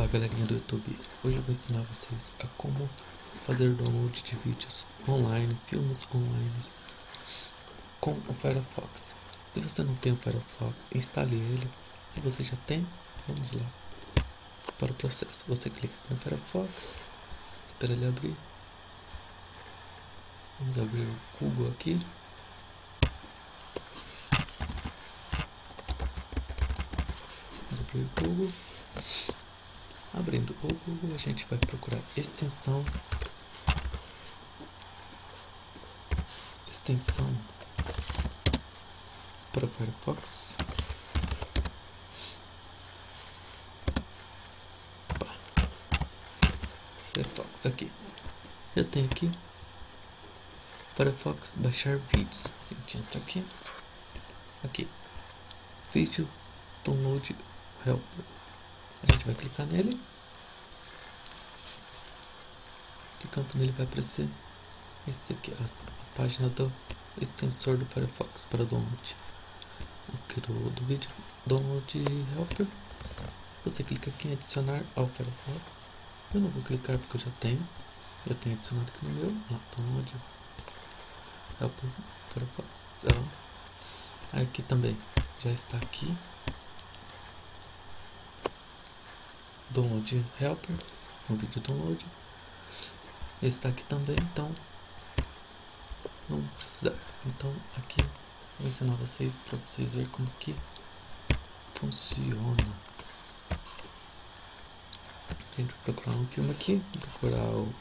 Olá galerinha do YouTube, hoje eu vou ensinar vocês a como fazer download de vídeos online, filmes online com o Firefox. Se você não tem o Firefox, instale ele. Se você já tem, vamos lá para o processo. Você clica no Firefox, espera ele abrir. Vamos abrir o Google aqui. Vamos abrir o Google. Abrindo o Google, a gente vai procurar extensão para o Firefox. Firefox aqui. Eu tenho aqui Firefox baixar vídeos. A gente entra aqui, vídeo download helper. A gente vai clicar nele. Clicando nele vai aparecer esse aqui, a página do extensor do Firefox para download. Aqui do vídeo download helper. Você clica aqui em adicionar ao Firefox. Eu não vou clicar porque eu já tenho. Eu tenho adicionado aqui no meu. Download helper Firefox. Aqui também já está aqui. Download helper, no vídeo download. Está aqui também, então não precisa. Então aqui vou ensinar vocês para vocês verem como que funciona. A gente vai procurar um filme aqui, procurar o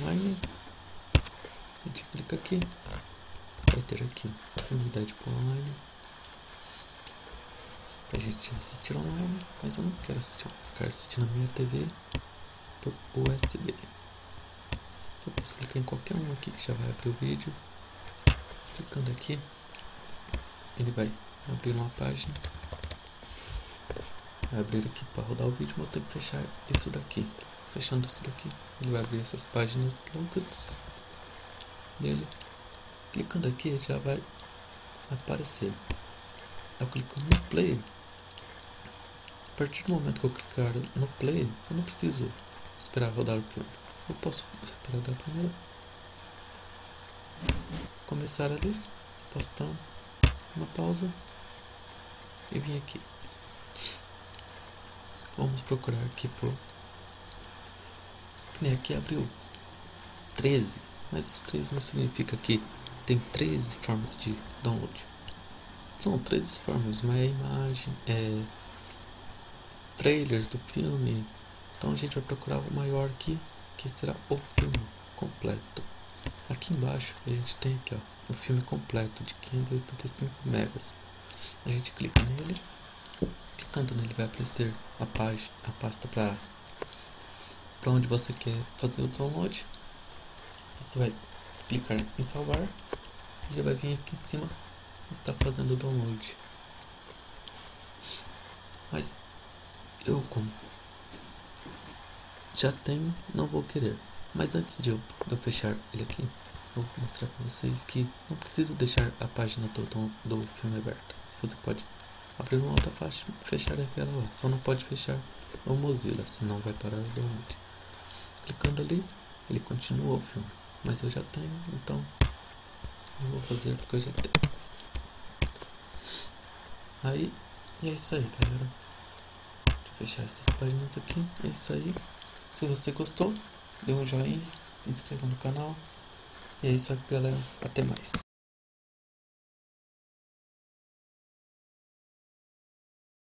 online. A gente clica aqui. Vai ter aqui a filme Deadpool online pra gente assistir online, mas eu não quero assistir, eu quero assistir na minha TV por USB. Eu posso clicar em qualquer um aqui que já vai abrir o vídeo. Clicando aqui, ele vai abrir uma página, vai abrir aqui para rodar o vídeo, mas eu tenho que fechar isso daqui. Fechando isso daqui, ele vai abrir essas páginas longas dele. Clicando aqui já vai aparecer. Eu clico no play. A partir do momento que eu clicar no play, eu não preciso esperar rodar o filme. Eu posso esperar da primeira. Começar ali. Posso dar uma pausa e vir aqui. Vamos procurar aqui por. Aqui abriu 13, mas os 13 não significa que tem 13 formas de download. São 13 formas, mas é imagem, trailers do filme. Então a gente vai procurar o maior aqui, que será o filme completo. Aqui embaixo a gente tem aqui, ó, o filme completo de 585 megas. A gente clica nele. Clicando nele vai aparecer a pasta para onde você quer fazer o download. Você vai clicar em salvar. Já vai vir aqui em cima, está fazendo o download. Mas eu, como já tenho, não vou querer. Mas antes de eu fechar ele aqui, eu vou mostrar para vocês que não preciso deixar a página do filme aberta. Você pode abrir uma outra página e fechar aquela lá. Só não pode fechar o Mozilla, senão vai parar o download. Clicando ali, ele continua o filme. Mas eu já tenho, então eu vou fazer porque eu já tenho. Aí, e é isso aí, galera. Deixa eu fechar essas páginas aqui. É isso aí. Se você gostou, dê um joinha, se inscreva no canal. E é isso aí, galera. Até mais.